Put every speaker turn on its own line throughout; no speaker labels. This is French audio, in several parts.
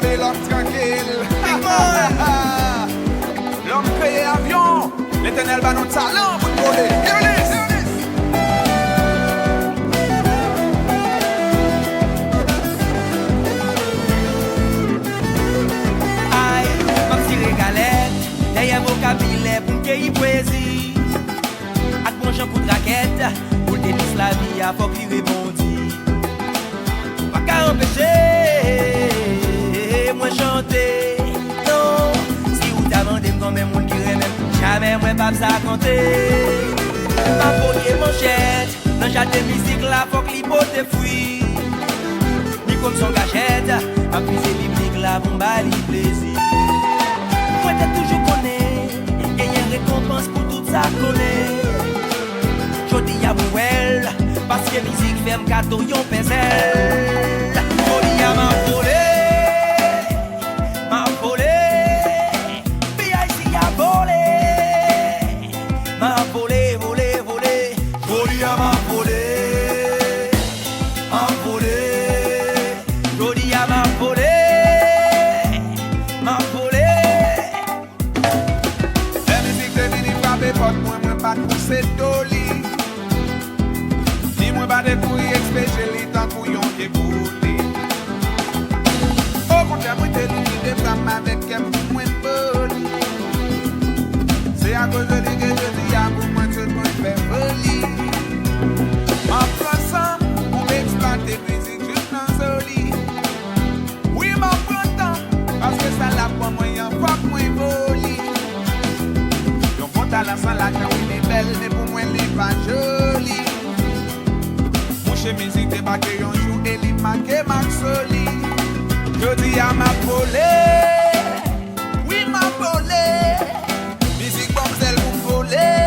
Babylone tranquille. L'homme créé avion, l'éternel va notre talent pour voler.
Aïe, comme si les galettes, derrière vos cabilets pour me poésie. Ak mon jean coup de raquette, pour le tennis la vie, à faut qu'il rebondit. Pas qu'à empêcher, moi chanter. Non, si vous t'amendez comme un monde qui même jamais moi pas ça compter. Ma folie manchette, dans le de musique là, faut que l'hypothèse fuit. Ni comme son gâchette, ma puisée biblique là, pour m'bali plaisir. Moi t'as toujours connais, gagner récompense pour tout ça connaît. Jodi à Bouel, parce que musique ferme gâteau yon pezel. Jodi à ma volée.
C'est doli. Dis-moi pas de couilles expédiés, tant couillon qui bouli. Au contraire, moi t'es l'outil de femme avec elle pour moi poli. C'est à cause de lui que je dis à vous, moi tout le monde fait folie. Ensemble, on m'exploite musique juste dans soli. Oui, m'en prends temps, parce que ça l'a pas moyen, fuck moi voli. Donc on t'a lancé la jambe. Mais pour moi, elle n'est pas jolie. Mouche musique débarqué un jour et il m'a soli. Je dis à ma volée, oui ma volée. Musique comme celle pour voler.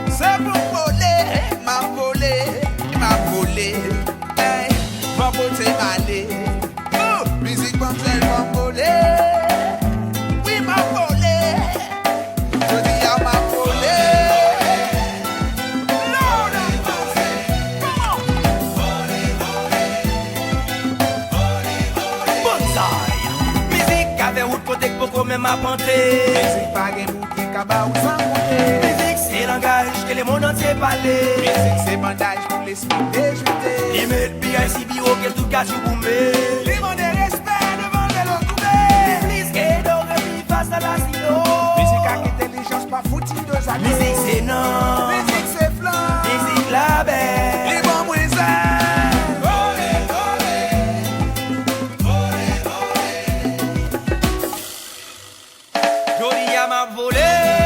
C'est pour voler, ma volée. Hey, va beauté m'aller. Oh, musique comme celle pour voler. Oui ma volée. Je dis à ma
même à panter.
Musique pas gen bout qui kaba ou sans compter.
Musique c'est langage que le monde entier parle.
Musique c'est bandage pour l'esprit déjouté.
Il met le BIC bureau qu'elle tout casse ou boumé.
Les mots de respect devant le coupé.
L'église est dorée face à la silo.
Musique avec intelligence pas foutu de ça.
Musique c'est non.
Musique c'est flan.
Musique la belle.
Les bons moisins.
Jodi à ma volée.